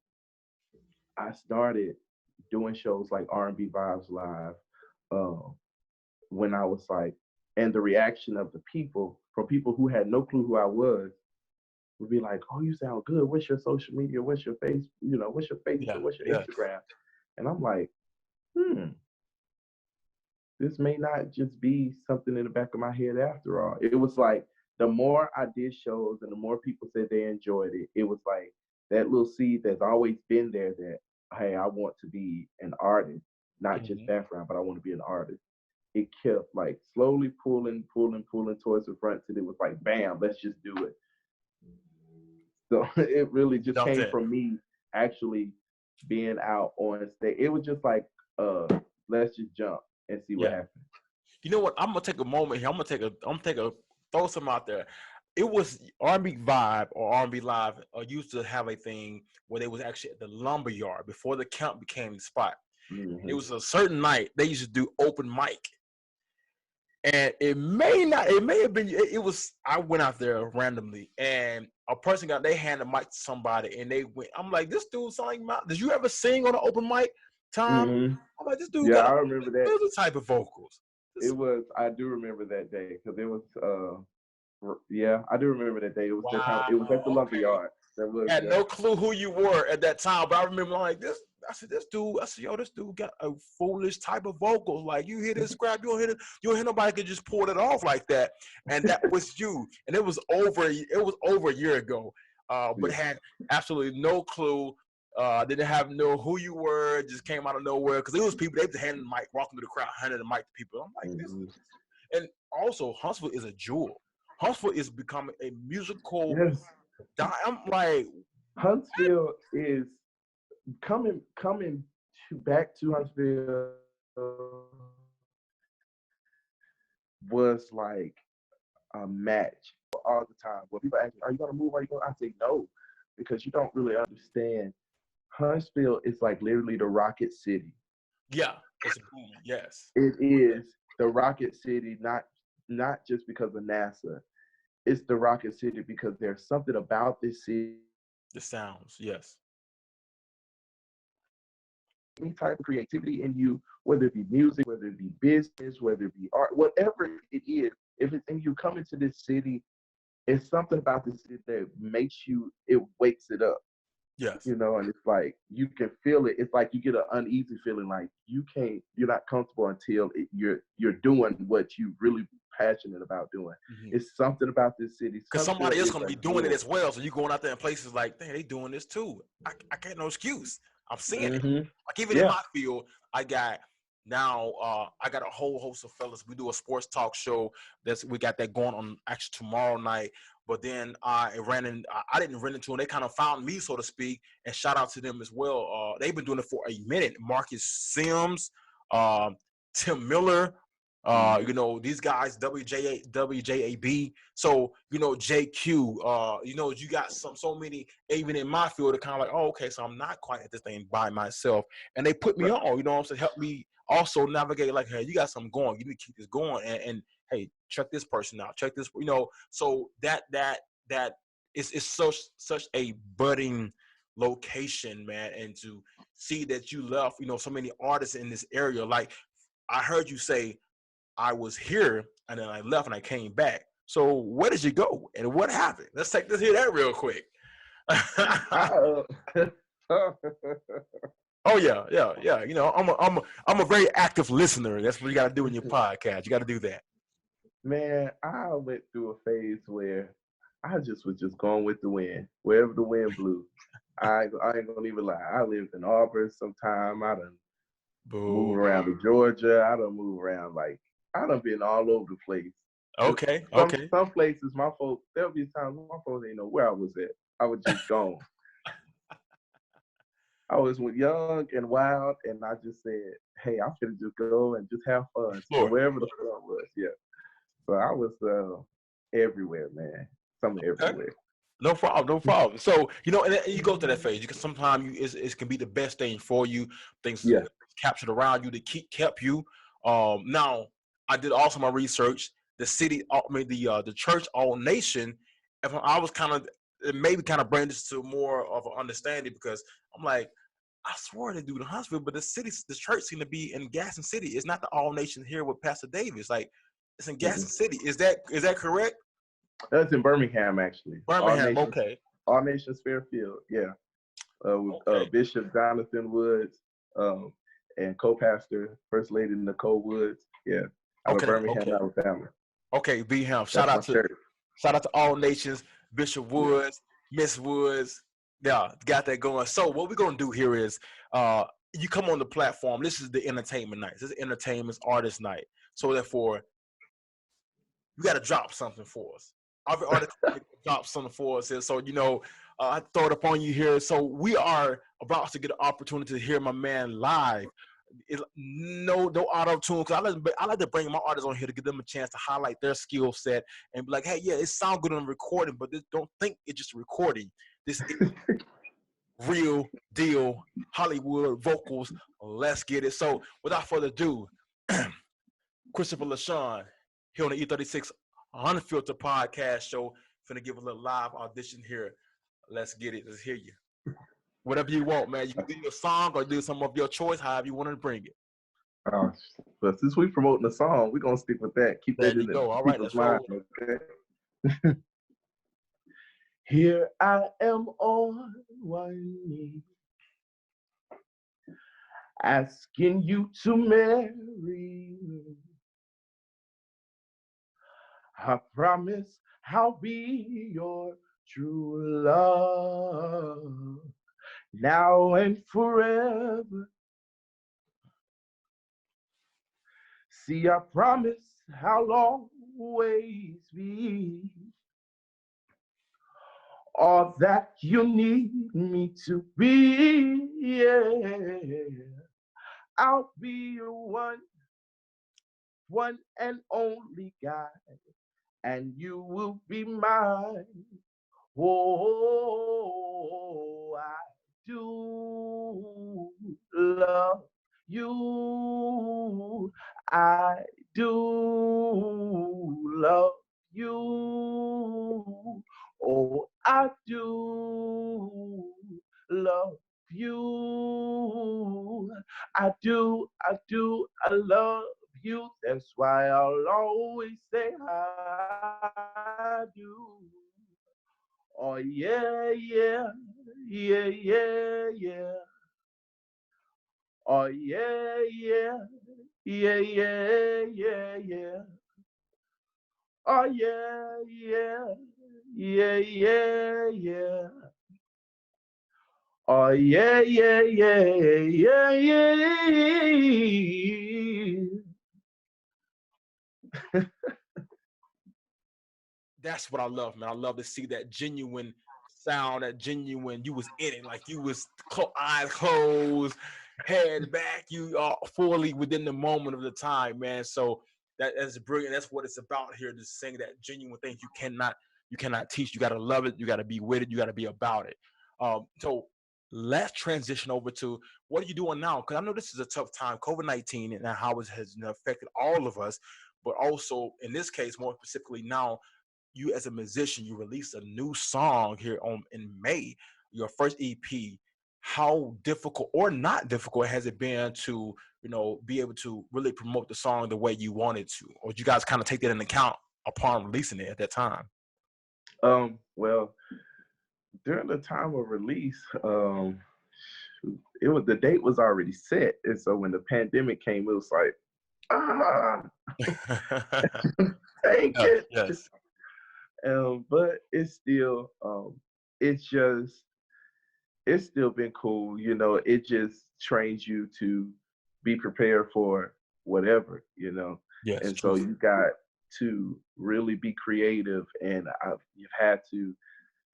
I started doing shows like R&B Vibes Live, when I was like, and the reaction of the people, from people who had no clue who I was, would be like, oh, you sound good. What's your social media? What's your face? You know, what's your Facebook? What's your Instagram? And I'm like, this may not just be something in the back of my head after all. It was like, the more I did shows and the more people said they enjoyed it, it was like that little seed that's always been there that, hey, I want to be an artist, not just background, but I want to be an artist. It kept like slowly pulling towards the front till it was like, bam, let's just do it. So it really just came from me actually being out on stage. It was just like, let's just jump and see what happens. You know what? I'm gonna take a moment here. I'm gonna throw some out there. it was R&B Vibe or R&B Live used to have a thing where they was actually at the Lumberyard before the camp became the spot. It was a certain night they used to do open mic. And it may have been, it was, I went out there randomly and a person they handed a mic to somebody and they went, I'm like, this dude sound like, did you ever sing on an open mic, Tom? I'm like, this dude I remember that. Those type of vocals. I do remember that day because it was, I do remember that day. It was that time, it was at the Lumberyard. I had no clue who you were at that time, but I remember like this. I said, this dude got a foolish type of vocals. Like you hear this scrap, you don't hear nobody could just pull it off like that. And that was you. And it was over a year ago. But had absolutely no clue. Didn't have know who you were, just came out of nowhere. Because it was people, they just handing the mic, walking through the crowd, handing the mic to people. I'm like, this. And also Huntsville is a jewel. Huntsville is becoming a musical. Yes. I'm like, Huntsville is coming back to Huntsville was like a match all the time. When people ask me, are you gonna move? Are you gonna? I say no, because you don't really understand. Huntsville is like literally the Rocket City. Yeah, it's boom. Yes, it is the Rocket City, not just because of NASA. It's the Rocket City because there's something about this city. The sounds, yes. Any type of creativity in you, whether it be music, whether it be business, whether it be art, whatever it is, if it's in you come into this city, it's something about this city that makes you, it wakes it up. Yes. You know, and it's like, you can feel it. It's like you get an uneasy feeling like you're not comfortable until you're doing what you really passionate about doing. It's something about this city. Because somebody else going to be doing it as well. So you're going out there in places like, dang, they doing this too. I can't, no excuse. I'm seeing it. Like even in my field, I got a whole host of fellas. We do a sports talk show. We got that going on actually tomorrow night. But then I didn't run into them. They kind of found me, so to speak, and shout out to them as well. They've been doing it for a minute. Marcus Sims, Tim Miller, you know, these guys, WJAB. So, you know, JQ, you know, you got so many, even in my field, are kind of like, oh, okay, so I'm not quite at this thing by myself. And they put me on, you know what I'm saying, help me also navigate like, hey, you got something going. You need to keep this going. And hey, check this person out. Check this, you know. So that is such a budding location, man. And to see that you left, you know, so many artists in this area. Like I heard you say, I was here and then I left and I came back. So where did you go and what happened? Let's hear that real quick. Oh yeah. You know, I'm a very active listener. That's what you got to do in your podcast. You got to do that. Man, I went through a phase where I was just going with the wind, wherever the wind blew. I ain't gonna even lie. I lived in Auburn sometime. I done moved around to Georgia. I done moved around I done been all over the place. Okay. Some places, my folks, there'll be times my folks didn't know where I was at. I was just gone. I was young and wild, and I just said, hey, I'm gonna just go and just have fun. So wherever the fun was, yeah. So I was everywhere, man. Something everywhere. No problem. So, you know, and you go through that phase. You can sometimes it can be the best thing for you. Things captured around you that kept you. Now, I did also my research. The city, the church, All Nation. If I was maybe bring this to more of an understanding because I'm like, I swore they do the Huntsville, but the church seemed to be in Gaston City. It's not the All Nation here with Pastor Davis. Like, it's in Gaston City. Is that correct? That's in Birmingham, actually. Birmingham, okay. All Nations Fairfield, yeah. With Bishop Jonathan Woods and co-pastor First Lady Nicole Woods, yeah. Out of Birmingham, Alabama. Okay, Birmingham. Shout out to All Nations, Bishop Woods, Miss Woods. Yeah, got that going. So what we're gonna do here is you come on the platform. This is the entertainment night. This is entertainment's artist night. So therefore, you got to drop something for us. Every artist drop something for us here. So, you know, I throw it upon you here. So we are about to get an opportunity to hear my man live. No auto tune. Cause I like to bring my artists on here to give them a chance to highlight their skill set and be like, hey, yeah, it sounds good on recording, but don't think it's just recording. This is real deal Hollywood vocals. Let's get it. So without further ado, Kristoffer Leshaun here on the E36 Unfiltered podcast show. Finna give a little live audition here. Let's get it. Let's hear you. Whatever you want, man. You can do your song or do some of your choice, however you want to bring it. But since we promoting the song, we're gonna stick with that. Keep There that in you go. All right, let's roll. Okay. Here I am on one knee, asking you to marry me. I promise I'll be your true love, now and forever. See, I promise I'll always be all that you need me to be. Yeah, I'll be your one and only guy, and you will be mine. Oh, I do love you. I do love you. Oh, I do love you. I love you. That's why I'll always say I do. Oh yeah, yeah, yeah, yeah, yeah. Oh yeah, yeah, yeah, yeah, yeah, yeah. Oh yeah, yeah, yeah, yeah, yeah. Oh yeah, yeah, yeah, yeah, yeah. That's what I love, man. I love to see that genuine sound, that genuine, you was in it, like you was eyes closed, head back, you are fully within the moment of the time, man. So that's brilliant. That's what it's about here, to sing that genuine things you cannot teach. You got to love it. You got to be with it. You got to be about it. So let's transition over to what are you doing now? Because I know this is a tough time, COVID-19, and how it has affected all of us, but also in this case, more specifically now, you as a musician, you released a new song here in May, your first EP. How difficult or not difficult has it been to, be able to really promote the song the way you wanted to? Or did you guys kind of take that into account upon releasing it at that time? Well, during the time of release, the date was already set. And so when the pandemic came, it was like, thank it. Yes. But it's still, it's still been cool. It just trains you to be prepared for whatever, Yes. And True. so you got to really be creative, and you've had to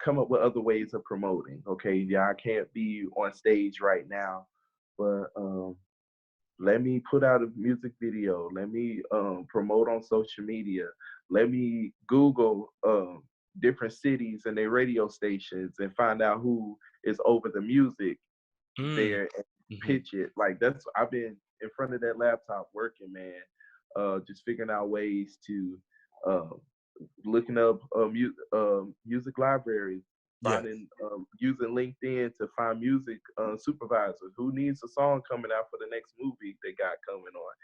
come up with other ways of promoting. Okay, yeah, I can't be on stage right now, but let me put out a music video. Let me promote on social media. Let me Google different cities and their radio stations and find out who is over the music there and pitch it. Like I've been in front of that laptop working, man, just figuring out ways to looking up music libraries, finding using LinkedIn to find music supervisors who needs a song coming out for the next movie they got coming on.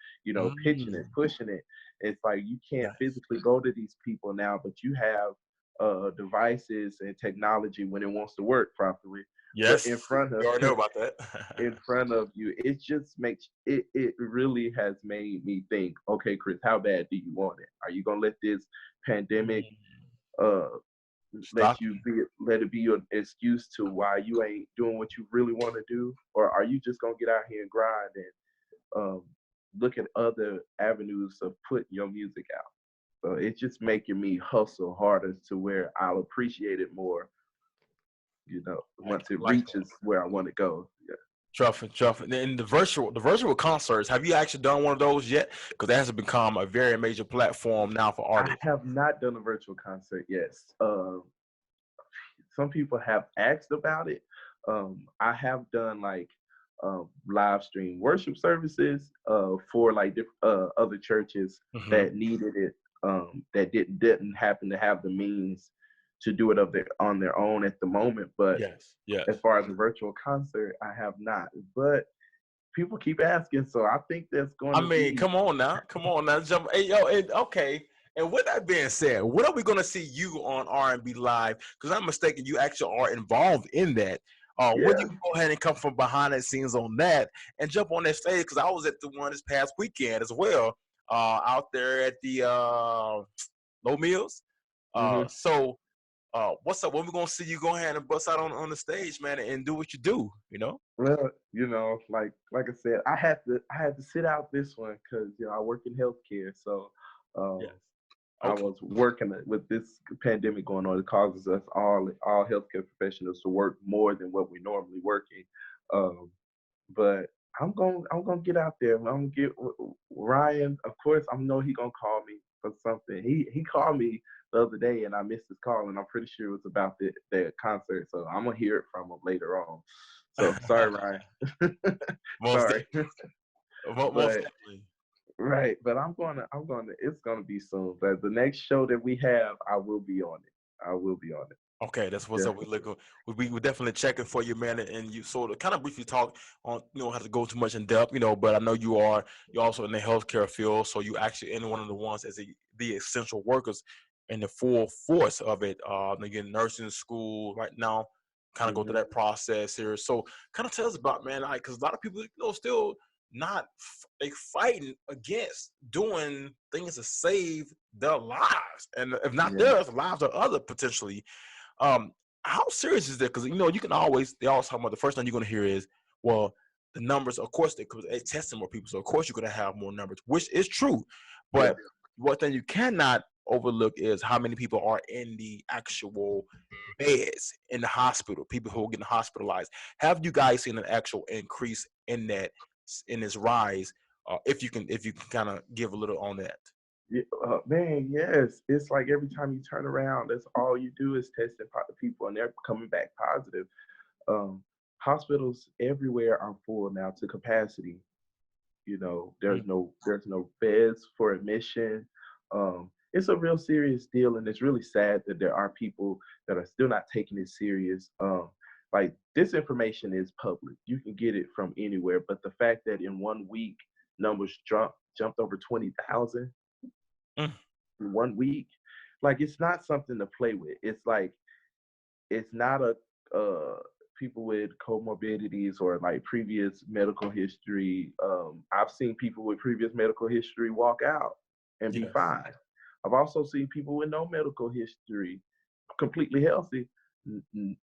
Pitching it, pushing it. It's like you can't physically go to these people now, but you have devices and technology when it wants to work properly. Yes, but in front of you already know about that. in front of you, it just makes it really has made me think, okay, Chris, how bad do you want it? Are you gonna let this pandemic let it be an excuse to why you ain't doing what you really want to do? Or are you just gonna get out here and grind and look at other avenues of putting your music out? So it's just making me hustle harder to where I'll appreciate it more, once it reaches where I want to go. Yeah. Truffin. And the virtual concerts, have you actually done one of those yet? Because that has become a very major platform now for I artists. have not done a virtual concert yet. Some people have asked about it. I have done like live stream worship services for like other churches Mm-hmm. that needed it, that didn't happen to have the means to do it on their own at the moment. But Yes. Yes. as far as a virtual concert, I have not. But people keep asking, so I think that's going I to mean, be. come on now, jump. Hey, yo, okay. And with that being said, what are we gonna see you on R&B Live? Because I'm mistaken, you actually are involved in that. Would Yeah. you go ahead and come from behind the scenes on that and jump on that stage? Because I was at the one this past weekend as well, out there at the Low Mills. Hmm. What's up? When we gonna see you go ahead and bust out on the stage, man, and do what you do? You know? Well, like I said, I had to sit out this one because I work in healthcare, so Yes. I Okay. was working with this pandemic going on. It causes us all healthcare professionals to work more than what we normally working. Um, but I'm gonna get out there. I'm gonna get Ryan. Of course, I know he gonna call me for something. He called me the other day and I missed his call, and I'm pretty sure it was about the concert. So I'm gonna hear it from him later on. So sorry, Ryan. most Sorry, definitely. Most but definitely. right. But I'm gonna. It's gonna be soon. But the next show that we have, I will be on it. I will be on it. Okay, that's what's up. We Definitely. look, we definitely checking for you, man. And you sort of kind of briefly talk on, have to go too much in depth, but I know you're also in the healthcare field, so you actually in one of the ones as the essential workers in the full force of it. You're in nursing school right now, kind of go through Hmm. that process here. So, kind of tell us about, man, like, because a lot of people, still not like fighting against doing things to save their lives, and if not Yeah. theirs, the lives of other potentially. um, how serious is that? Because you can they always talk about the first thing you're gonna hear is, well, the numbers. Of course, they're testing more people, so of course you're gonna have more numbers, which is true. Yeah. But one thing you cannot overlook is how many people are in the actual beds in the hospital. People who are getting hospitalized. Have you guys seen an actual increase in that in this rise? If you can kind of give a little on that. Yeah, man, yes. It's like every time you turn around, that's all you do is testing people, and they're coming back positive. Um, Hospitals everywhere are full now to capacity. Mm, There's no beds for admission. It's a real serious deal, and it's really sad that there are people that are still not taking it serious. Like this information is public; you can get it from anywhere. But the fact that in 1 week numbers jumped over 20,000 mm, in 1 week, like it's not something to play with. It's not a people with comorbidities or like previous medical history. I've seen people with previous medical history walk out and be yes. fine. I've also seen people with no medical history, completely healthy.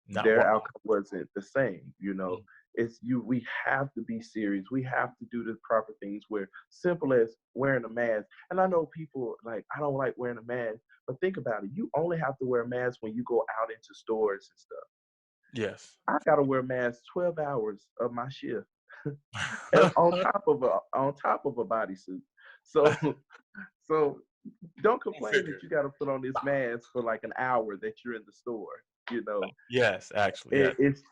Not Their wow. outcome wasn't the same. Mm, It's you. We have to be serious. We have to do the proper things. Where simple as wearing a mask. And I know people like I don't like wearing a mask, but think about it. You only have to wear a mask when you go out into stores and stuff. yes. I gotta wear a mask 12 hours of my shift, and on top of a bodysuit. So so don't complain Figure. that you gotta put on this mask for like an hour that you're in the store. You know, Yes, actually, it, yes.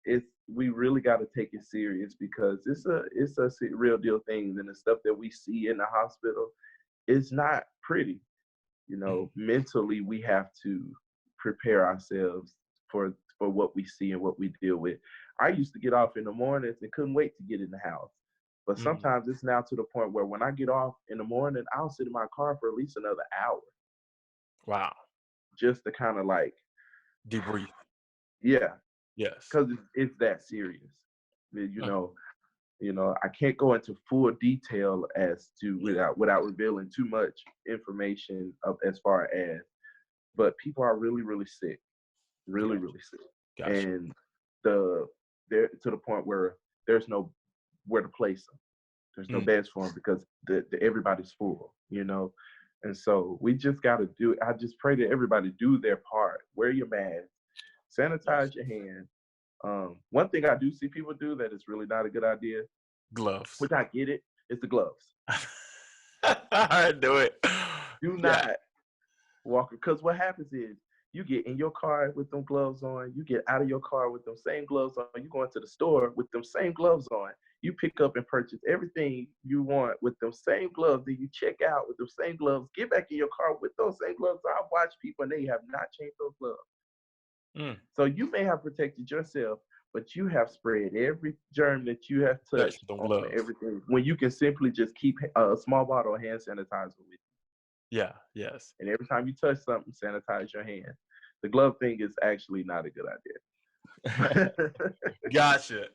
it's we really got to take it serious because it's a real deal thing, and the stuff that we see in the hospital is not pretty. Mm, Mentally we have to prepare ourselves for what we see and what we deal with. I used to get off in the mornings and couldn't wait to get in the house. But mm. sometimes it's now to the point where when I get off in the morning, I'll sit in my car for at least another hour Wow. just to kind of like, Debrief. yeah, Yes. because it's that serious. You Mm, know, I can't go into full detail as to yeah. without revealing too much information as far as, but people are really, really sick, really, Gotcha. really sick, Gotcha. and the they're to the point where there's no where to place them. There's no Mm, beds for them because everybody's full, and so we just got to do. I just pray that everybody do their part. Wear your mask, yes. sanitize your hands, One thing I do see people do that is really not a good idea, Gloves. which I get it, is the gloves. I do it. Do Yeah. not walk, because what happens is you get in your car with them gloves on, you get out of your car with them same gloves on, you go into the store with them same gloves on, you pick up and purchase everything you want with them same gloves, then you check out with them same gloves, get back in your car with those same gloves. I've watched people and they have not changed those gloves. So you may have protected yourself, but you have spread every germ that you have touched on everything, when you can simply just keep a small bottle of hand sanitizer with you. Yeah, yes. And every time you touch something, sanitize your hand. The glove thing is actually not a good idea. Gotcha.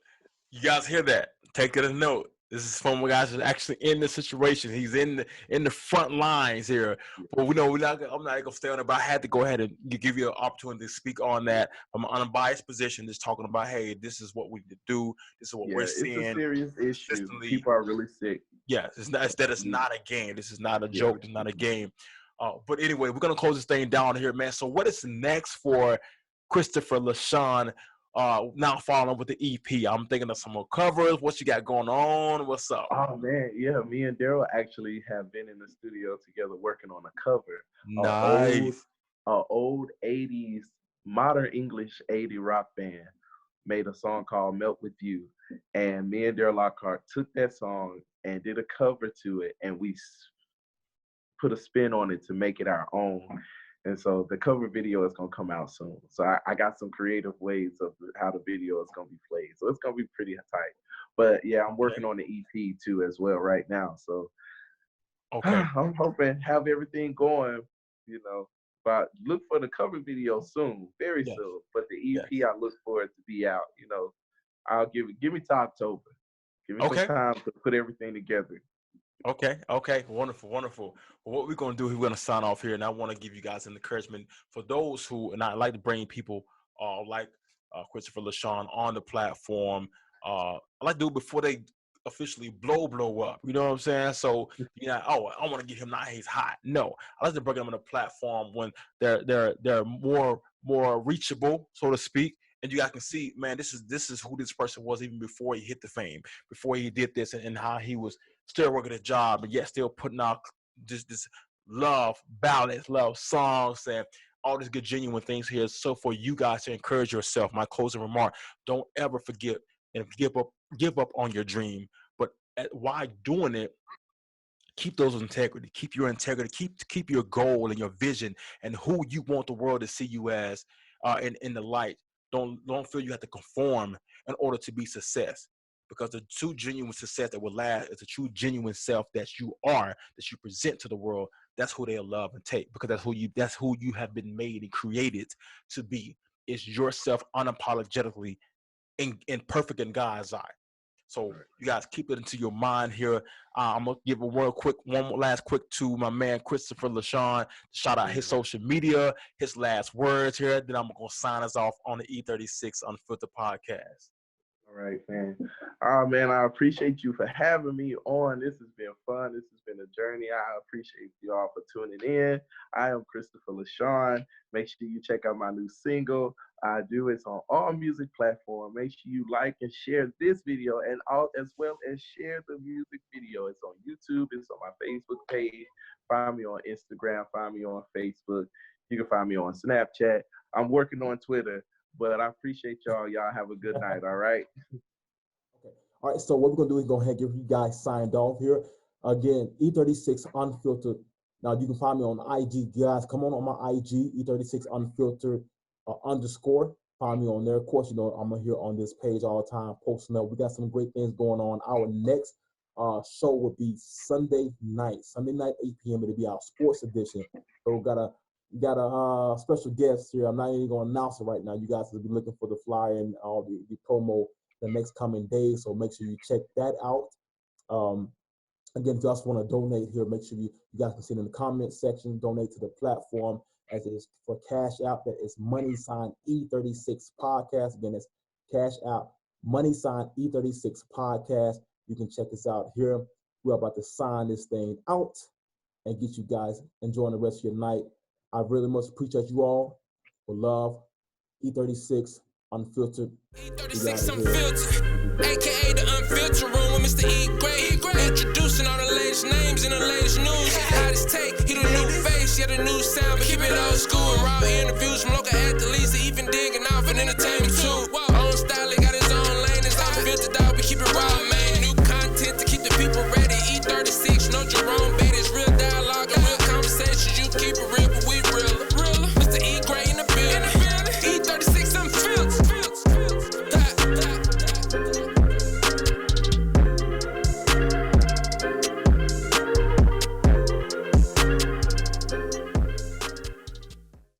You guys hear that? Take it a note. This is from guys that's actually in the situation. He's in the front lines here. But we know I'm not gonna stay on it, but I had to go ahead and give you an opportunity to speak on that from an unbiased position, just talking about, hey, this is what we need to do. This is what we're seeing. It's a serious issue. People are really sick. Yes, it's not a game. This is not a joke. It's not a game. But anyway, we're gonna close this thing down here, man. So what is next for Kristoffer Leshaun? Now following with the EP, I'm thinking of some more covers. What you got going on? What's up? Oh man, yeah. Me and Daryl actually have been in the studio together working on a cover. Nice. Old 80s modern English 80 rock band made a song called "Melt with You," and me and Daryl Lockhart took that song and did a cover to it, and we put a spin on it to make it our own. And so the cover video is going to come out soon. So I got some creative ways of how the video is going to be played. So it's going to be pretty tight. But yeah, I'm working on the EP too as well right now. So I'm hoping have everything going, but look for the cover video soon, very soon. But the EP, I look for it to be out, I'll give me to October. Give me some time to put everything together. Okay. Wonderful. Well, what we're going to do is we're going to sign off here, and I want to give you guys an encouragement for those who, and I like to bring people like Kristoffer Leshaun on the platform. I like to do it before they officially blow up. You know what I'm saying? So, I want to get him now he's hot. No, I like to bring them on a platform when they're more reachable, so to speak. And you guys can see, man, this is who this person was even before he hit the fame, before he did this, and how he was still working a job, but yet still putting out this love ballads, love songs, and all these good, genuine things here. So for you guys to encourage yourself, my closing remark, don't ever forget and give up on your dream. But while doing it, keep those integrity, keep your integrity, keep your goal and your vision and who you want the world to see you as in the light. Don't feel you have to conform in order to be success. Because the true genuine success that will last is the true genuine self that you are, that you present to the world. That's who they'll love and take, because that's who you have been made and created to be. It's yourself unapologetically and perfect in God's eye. So you guys keep it into your mind here. I'm gonna give one last quick to my man Kristoffer Leshaun. Shout out his social media, his last words here. Then I'm gonna sign us off on the E36 Unfiltered podcast. All right, man. Man, I appreciate you for having me on. This has been fun. This has been a journey. I appreciate you all for tuning in. I am Kristoffer Leshaun. Make sure you check out my new single. It's on all music platforms. Make sure you like and share this video, and as well as share the music video. It's on YouTube. It's on my Facebook page. Find me on Instagram. Find me on Facebook. You can find me on Snapchat. I'm working on Twitter. But I appreciate y'all. Y'all have a good night, all right? Okay. All right, so what we're going to do is go ahead and get you guys signed off here. Again, E36 Unfiltered. Now, you can find me on IG. Guys, come on my IG, E36 Unfiltered _. Find me on there. Of course, I'm here on this page all the time, posting up. We got some great things going on. Our next show will be Sunday night, 8 p.m. It'll be our sports edition. So we got a special guest here. I'm not even going to announce it right now. You guys will be looking for the flyer and all the promo the next coming days. So make sure you check that out. Again, if you also want to donate here, make sure you guys can see it in the comment section. Donate to the platform as it is for Cash App. That is #E36 podcast. Again, it's Cash App #E36 podcast. You can check us out here. We're about to sign this thing out and get you guys enjoying the rest of your night. I really much appreciate you all. For love, E36 Unfiltered. E36 Unfiltered, aka the Unfiltered Room with Mr. E. Gray. Introducing all the latest names and the latest news. Hottest take, he the new face, yeah, the new sound, but keep it old school and raw interviews from local athletes, even digging off and entertainment.